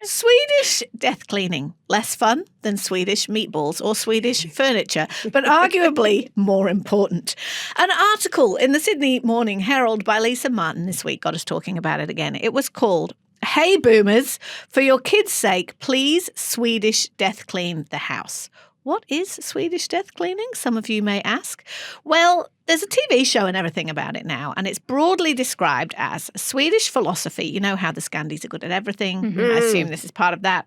Swedish death cleaning, less fun than Swedish meatballs or Swedish furniture, but arguably more important. An article in the Sydney Morning Herald by Lisa Martin this week got us talking about it again. It was called, "Hey Boomers, for your kids' sake, please Swedish death clean the house." What is Swedish death cleaning, some of you may ask? Well, there's a TV show and everything about it now, and it's broadly described as a Swedish philosophy. You know how the Scandis are good at everything. Mm-hmm. I assume this is part of that.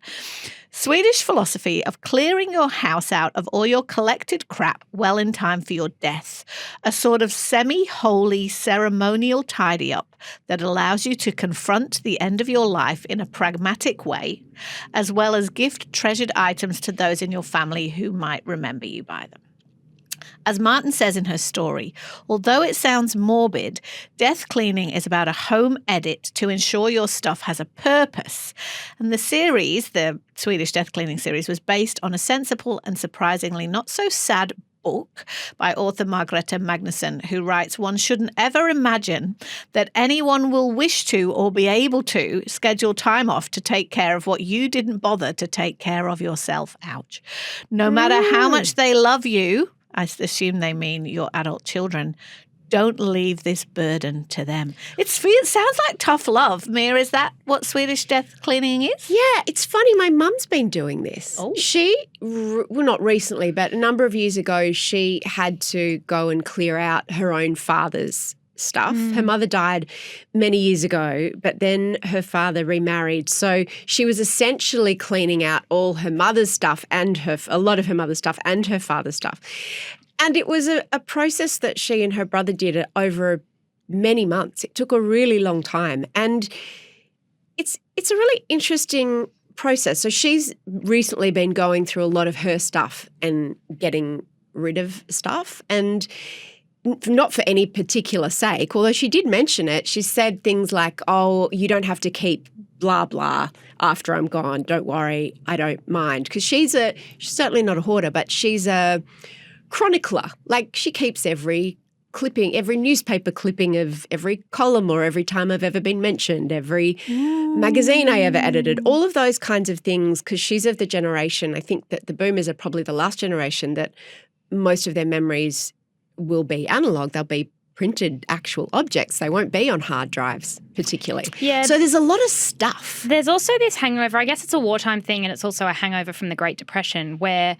Swedish philosophy of clearing your house out of all your collected crap well in time for your death. A sort of semi-holy ceremonial tidy-up that allows you to confront the end of your life in a pragmatic way, as well as gift treasured items to those in your family who might remember you by them. As Martin says in her story, although it sounds morbid, death cleaning is about a home edit to ensure your stuff has a purpose. And the series, the Swedish death cleaning series, was based on a sensible and surprisingly not so sad book by author Margareta Magnusson, who writes, "One shouldn't ever imagine that anyone will wish to or be able to schedule time off to take care of what you didn't bother to take care of yourself." Ouch. No matter how much they love you, I assume they mean your adult children, don't leave this burden to them. It sounds like tough love. Mia, is that what Swedish death cleaning is? Yeah, it's funny. My mum's been doing this. Oh. She, well, not recently, but a number of years ago, she had to go and clear out her own father's stuff. Her mother died many years ago, but then her father remarried. So she was essentially cleaning out all her mother's stuff and a lot of her mother's stuff and her father's stuff. And it was a process that she and her brother did over many months. It took a really long time. And it's a really interesting process. So she's recently been going through a lot of her stuff and getting rid of stuff, and not for any particular sake, although she did mention it. She said things like, "Oh, you don't have to keep blah, blah after I'm gone. Don't worry, I don't mind." Because she's certainly not a hoarder, but she's a chronicler. Like, she keeps every clipping, every newspaper clipping of every column or every time I've ever been mentioned, every magazine I ever edited, all of those kinds of things, because she's of the generation, I think that the boomers are probably the last generation that most of their memories will be analog. They'll be printed actual objects. They won't be on hard drives particularly. Yeah. So there's a lot of stuff. There's also this hangover. I guess it's a wartime thing, and it's also a hangover from the Great Depression, where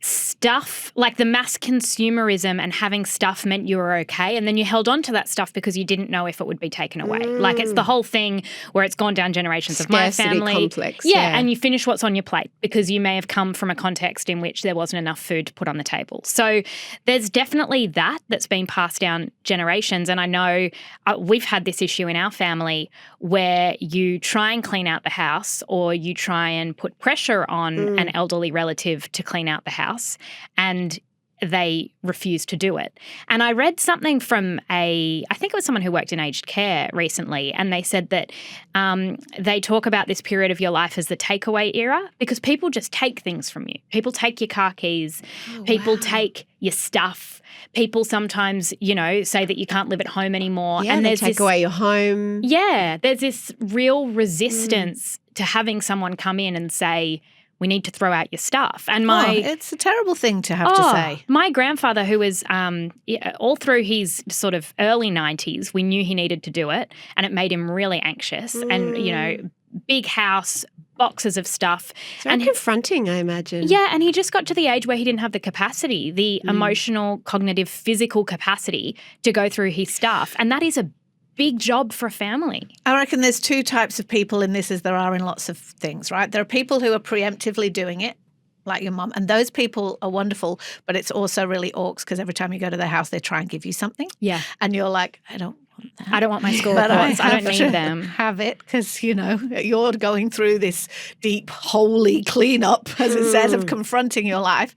stuff, like the mass consumerism and having stuff meant you were okay, and then you held on to that stuff because you didn't know if it would be taken away. Like, it's the whole thing where it's gone down generations of my family. Complex, yeah, and you finish what's on your plate because you may have come from a context in which there wasn't enough food to put on the table. So there's definitely that's been passed down generations, and I know we've had this issue in our family where you try and clean out the house, or you try and put pressure on an elderly relative to clean out the house, and they refuse to do it. And I read something from I think it was someone who worked in aged care recently, and they said that they talk about this period of your life as the takeaway era, because people just take things from you. People take your car keys. People take your stuff. People sometimes, say that you can't live at home anymore. Yeah, and they take away your home. Yeah, there's this real resistance to having someone come in and say, we need to throw out your stuff. And it's a terrible thing to have to say. My grandfather, who was all through his sort of early 90s, we knew he needed to do it, and it made him really anxious. And, big house, boxes of stuff. And confronting, I imagine. Yeah, and he just got to the age where he didn't have the capacity, the emotional, cognitive, physical capacity to go through his stuff. And that is a big job for a family. I reckon there's two types of people in this, as there are in lots of things, right? There are people who are preemptively doing it, like your mum, and those people are wonderful, but it's also really orcs because every time you go to their house, they try and give you something. Yeah. And you're like, I don't want that. I don't want my school reports. I don't need them. Have it because, you're going through this deep, holy cleanup, as it says, of confronting your life.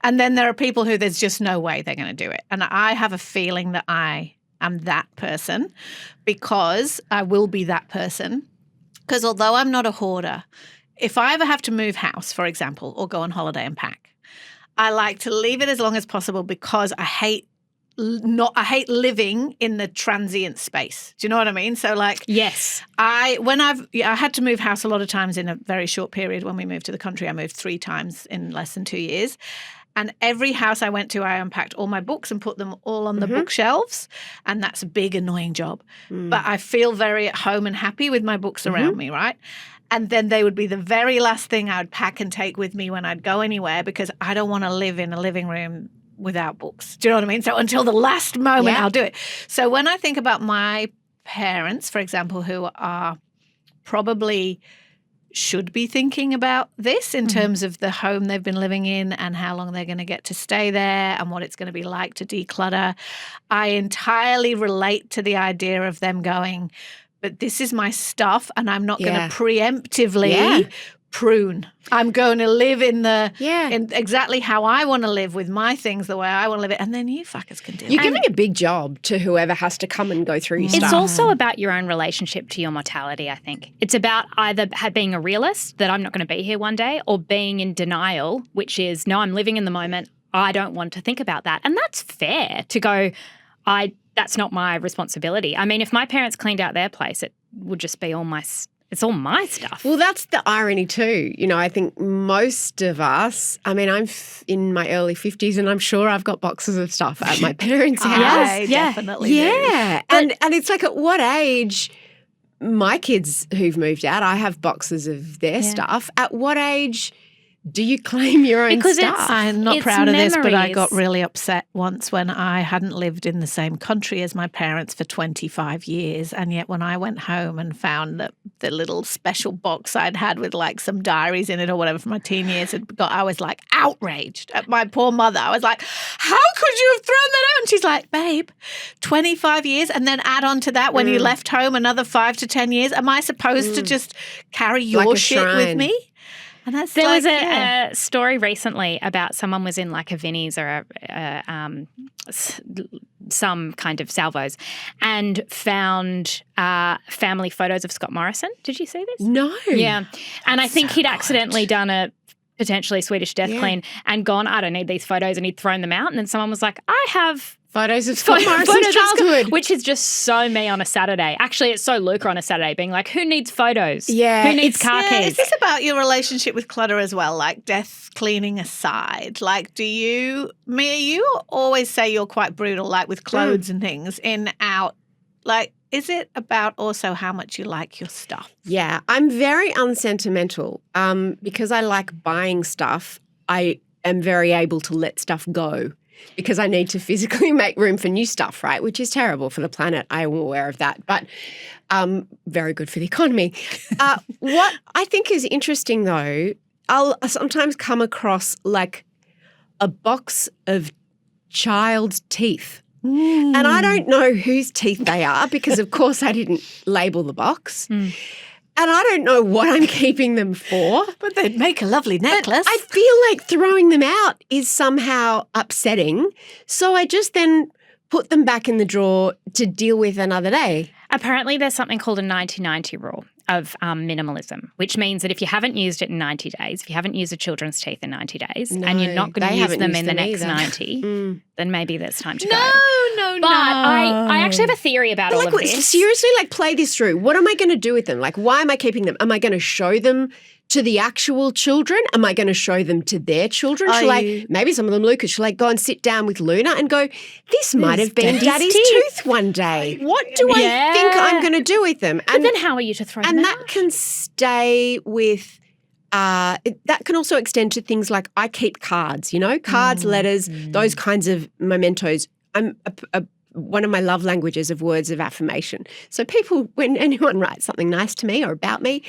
And then there are people who there's just no way they're going to do it. And I have a feeling that I'm that person, because I will be that person. Because although I'm not a hoarder, if I ever have to move house, for example, or go on holiday and pack, I like to leave it as long as possible because I hate I hate living in the transient space. Do you know what I mean? So like, Yes. I had to move house a lot of times in a very short period. When we moved to the country, I moved 3 times in less than 2 years. And every house I went to, I unpacked all my books and put them all on the bookshelves. And that's a big, annoying job. But I feel very at home and happy with my books around me, right? And then they would be the very last thing I would pack and take with me when I'd go anywhere, because I don't want to live in a living room without books. Do you know what I mean? So until the last moment, I'll do it. So when I think about my parents, for example, who are probably should be thinking about this in terms of the home they've been living in and how long they're going to get to stay there and what it's going to be like to declutter, I entirely relate to the idea of them going, but this is my stuff and I'm not going to preemptively prune. I'm going to live in in exactly how I want to live with my things, the way I want to live it, and then you fuckers can do it. You're giving a big job to whoever has to come and go through your stuff. It's also about your own relationship to your mortality, I think. It's about either being a realist, that I'm not going to be here one day, or being in denial, which is, no, I'm living in the moment. I don't want to think about that. And that's fair to go, that's not my responsibility. I mean, if my parents cleaned out their place, it would just be it's all my stuff. Well, that's the irony too. You know, I think most of us, I mean, I'm in my early 50s and I'm sure I've got boxes of stuff at my parents' house. I definitely do. And it's like, at what age, my kids who've moved out, I have boxes of their stuff. At what age do you claim your own stuff? I'm not proud of this, but I got really upset once when I hadn't lived in the same country as my parents for 25 years. And yet when I went home and found that the little special box I'd had with like some diaries in it or whatever from my teen years I was like outraged at my poor mother. I was like, how could you have thrown that out? And she's like, babe, 25 years and then add on to that when you left home another 5 to 10 years. Am I supposed to just carry your shit with me? And that's there was a story recently about someone was in like a Vinnie's or some kind of salvos and found family photos of Scott Morrison. Did you see this? No. Yeah. And I think he'd accidentally done a potentially Swedish death clean and gone, I don't need these photos, and he'd thrown them out. And then someone was like, I have photos of Scott Morrison's childhood. Which is just so me on a Saturday. Actually, it's so Luca on a Saturday being like, who needs photos? Yeah. Who needs car keys? Is this about your relationship with clutter as well? Like death cleaning aside, like Mia, you always say you're quite brutal, like with clothes and things, in, out. Like, is it about also how much you like your stuff? Yeah, I'm very unsentimental. Because I like buying stuff, I am very able to let stuff go because I need to physically make room for new stuff, right? Which is terrible for the planet. I am aware of that, but very good for the economy. What I think is interesting though, I'll sometimes come across like a box of child's teeth. And I don't know whose teeth they are because, of course, I didn't label the box. And I don't know what I'm keeping them for. But they'd make a lovely necklace. But I feel like throwing them out is somehow upsetting. So I just then put them back in the drawer to deal with another day. Apparently there's something called a 90-90 rule of minimalism, which means that if you haven't used it in 90 days, if you haven't used a children's teeth in 90 days and you're not going to use them in the next 90, then maybe there's time to go. No. But I actually have a theory about all of this. Seriously, like play this through. What am I going to do with them? Like why am I keeping them? Am I going to show them to the actual children? Am I going to show them to their children? Maybe some of them, Lucas, shall I go and sit down with Luna and go, this might have been Daddy's tooth one day. What do I think I'm going to do with them? And then how are you to throw them out? And that can stay with that can also extend to things like I keep cards, cards, letters, those kinds of mementos. I'm one of my love languages of words of affirmation. So when anyone writes something nice to me or about me,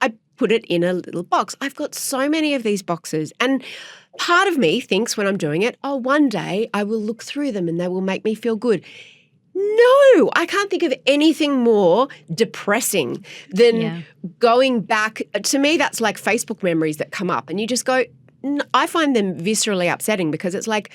I put it in a little box. I've got so many of these boxes. And part of me thinks when I'm doing it, one day I will look through them and they will make me feel good. No, I can't think of anything more depressing than going back. To me, that's like Facebook memories that come up and you just go, I find them viscerally upsetting because it's like,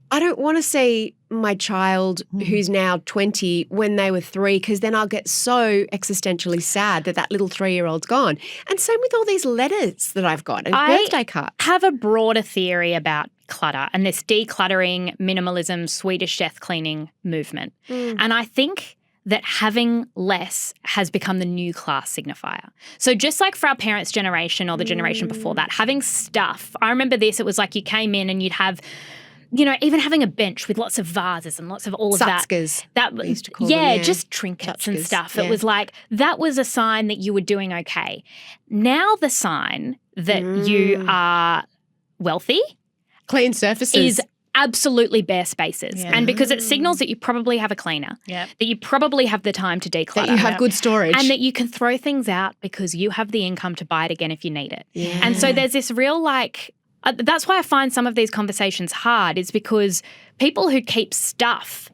I don't want to see my child who's now 20 when they were 3, because then I'll get so existentially sad that little 3-year-old's gone. And same with all these letters that I've got and birthday cards. I have a broader theory about clutter and this decluttering, minimalism, Swedish death cleaning movement. And I think that having less has become the new class signifier. So just like for our parents' generation or the generation before that, having stuff. I remember this, it was like you came in and you'd have, even having a bench with lots of vases and lots of all of Satskas, that we used to call them, yeah. Just trinkets and stuff. Yeah. It was like, that was a sign that you were doing okay. Now the sign that you are wealthy, clean surfaces, is absolutely bare spaces. And because it signals that you probably have a cleaner, that you probably have the time to declutter. that you have good storage. And that you can throw things out because you have the income to buy it again if you need it. Yeah. And so there's this real that's why I find some of these conversations hard, is because people who keep stuff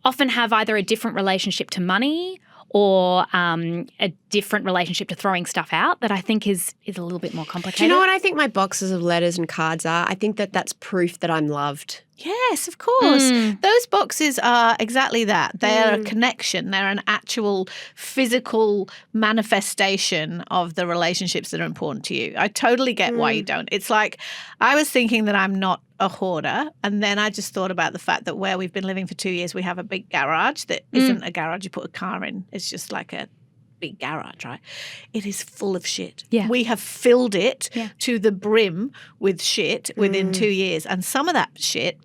often have either a different relationship to money or a different relationship to throwing stuff out that I think is a little bit more complicated. Do you know what I think my boxes of letters and cards are? I think that's proof that I'm loved. Yes, of course. Those boxes are exactly that. They are a connection. They're an actual physical manifestation of the relationships that are important to you. I totally get why you don't. It's like I was thinking that I'm not a hoarder, and then I just thought about the fact that where we've been living for 2 years, we have a big garage that isn't a garage you put a car in. It's just like a big garage, right? It is full of shit. Yeah. We have filled it to the brim with shit within 2 years. And some of that shit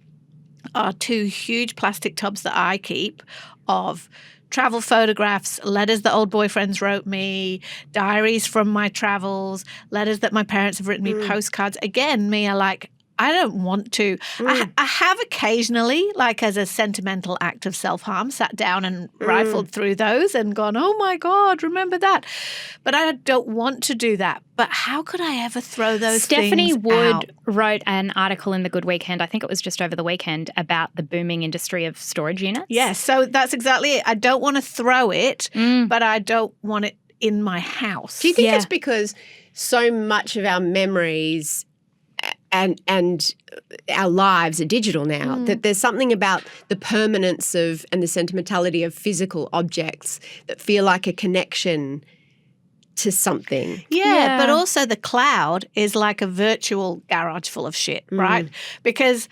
are 2 huge plastic tubs that I keep of travel photographs, letters that old boyfriends wrote me, diaries from my travels, letters that my parents have written me, postcards. Again, me are like, I don't want to. I have occasionally, like as a sentimental act of self-harm, sat down and rifled through those and gone, oh my God, remember that. But I don't want to do that. But how could I ever throw those Stephanie things Wood out? wrote an article in The Good Weekend, I think it was just over the weekend, about the booming industry of storage units. Yes, so that's exactly it. I don't want to throw it, but I don't want it in my house. Do you think it's because so much of our memories and our lives are digital now, that there's something about the permanence of and the sentimentality of physical objects that feel like a connection to something? Yeah, but also the cloud is like a virtual garage full of shit, right? Because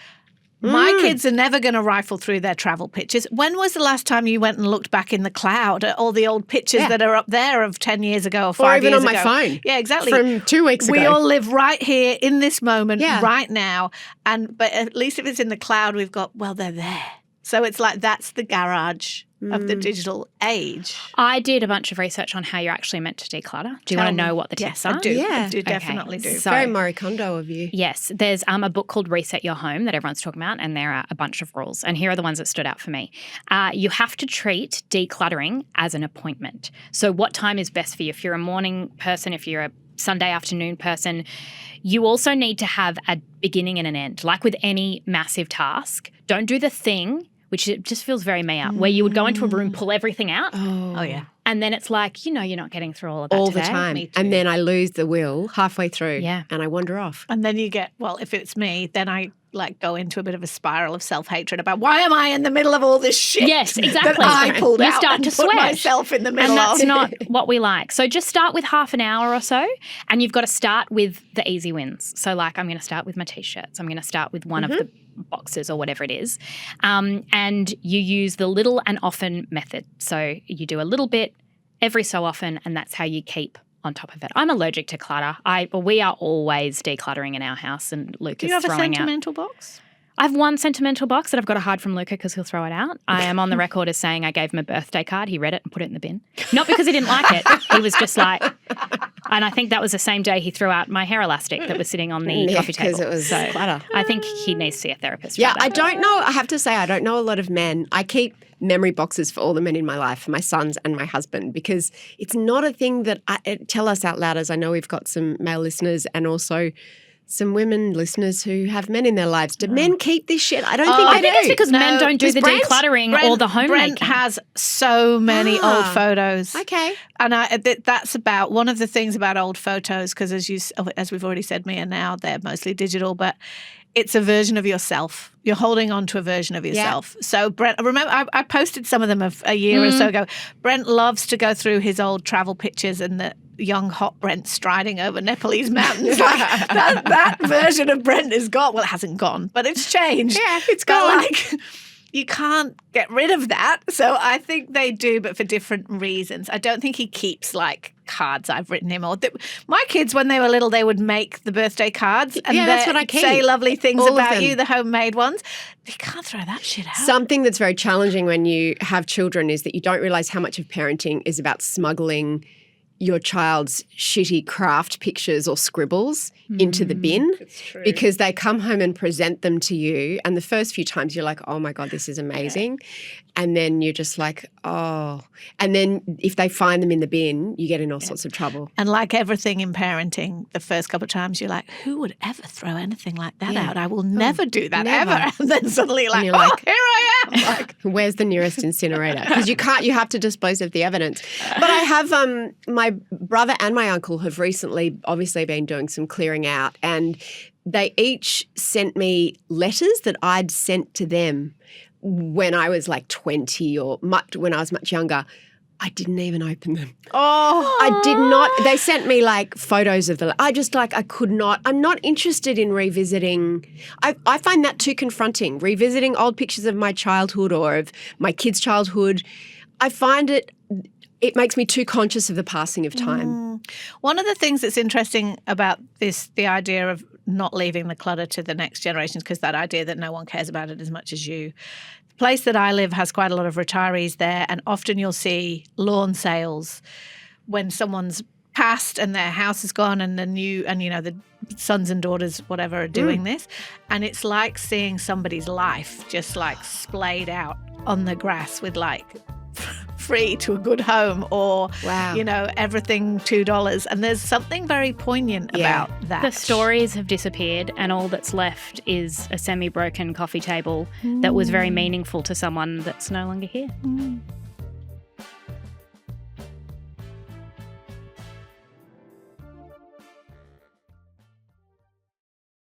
my kids are never going to rifle through their travel pictures. When was the last time you went and looked back in the cloud at all the old pictures that are up there of 10 years ago or 5 years ago? Or even on my phone. Yeah, exactly. From 2 weeks ago. We all live right here in this moment, right now. But at least if it's in the cloud, we've got, well, they're there. So it's like that's the garage of the digital age. I did a bunch of research on how you're actually meant to declutter. Do you want to know what the tips are? I do. Yeah. I do, definitely do. So, Very Marie Kondo of you. yes, there's a book called Reset Your Home that everyone's talking about, and there are a bunch of rules. And here are the ones that stood out for me. You have to treat decluttering as an appointment. So what time is best for you? If you're a morning person, if you're a Sunday afternoon person, you also need to have a beginning and an end. Like with any massive task, don't do the thing, which it just feels very me out, where you would go into a room, pull everything out. Oh, yeah. And then it's like, you're not getting through all of that All today. the time. Me too. And then I lose the will halfway through and I wander off. And then you get, well, if it's me, then I go into a bit of a spiral of self-hatred about why am I in the middle of all this shit? Yes, exactly. That I pulled You out start and to put sweat. myself in the middle And that's of. not what we like. So just start with half an hour or so, and you've got to start with the easy wins. So like I'm going to start with my T-shirts. I'm going to start with one of the boxes or whatever it is. And you use the little and often method. So you do a little bit every so often, and that's how you keep on top of it. I'm allergic to clutter. We are always decluttering in our house, and Luke Do is you have a throwing out. sentimental box? I have one sentimental box that I've got to hide from Luca because he'll throw it out. I am on the record as saying I gave him a birthday card. He read it and put it in the bin. Not because he didn't like it. He was just like, and I think that was the same day he threw out my hair elastic that was sitting on the coffee table. Because it was clutter. I think he needs to see a therapist. Yeah, about I that. don't know. I have to say, I don't know a lot of men. I keep memory boxes for all the men in my life, for my sons and my husband, because it's not a thing that tell us out loud, as I know we've got some male listeners and also some women listeners who have men in their lives. Do men keep this shit? I don't think I they think do. it's because men don't do the decluttering or the homemaking. Brent has so many old photos. Okay. And that's about one of the things about old photos, because as we've already said, Mia, now they're mostly digital, but it's a version of yourself. You're holding on to a version of yourself. Yeah. So Brent, remember, I posted some of them a year or so ago. Brent loves to go through his old travel pictures and the young hot Brent striding over Nepalese mountains. that version of Brent is gone. Well, it hasn't gone, but it's changed. Yeah, it's gone. You can't get rid of that. So I think they do, but for different reasons. I don't think he keeps cards I've written him. My kids, when they were little, they would make the birthday cards and that's what I keep. Say lovely things All about you, the homemade ones. You can't throw that shit out. Something that's very challenging when you have children is that you don't realise how much of parenting is about smuggling your child's shitty craft pictures or scribbles into the bin, because they come home and present them to you, and the first few times you're like, oh my God, this is amazing. And then you're just like, oh. And then if they find them in the bin, you get in all sorts of trouble. And like everything in parenting, the first couple of times you're like, who would ever throw anything like that out? I will never do that, ever. And then suddenly you're like, here I am. Where's the nearest incinerator? Because you have to dispose of the evidence. But I have my brother and my uncle have recently obviously been doing some clearing out, and they each sent me letters that I'd sent to them when I was 20 or when I was much younger. I didn't even open them. Oh. I did not. They sent me photos of I just I could not. I'm not interested in revisiting. I find that too confronting, revisiting old pictures of my childhood or of my kids' childhood. I find it makes me too conscious of the passing of time. One of the things that's interesting about the idea of not leaving the clutter to the next generations, because that idea that no one cares about it as much as you. The place that I live has quite a lot of retirees there, and often you'll see lawn sales when someone's passed and their house is gone, and the sons and daughters, whatever, are doing this. And it's like seeing somebody's life just splayed out on the grass with free to a good home, or everything $2, and there's something very poignant about that. The stories have disappeared, and all that's left is a semi-broken coffee table that was very meaningful to someone that's no longer here.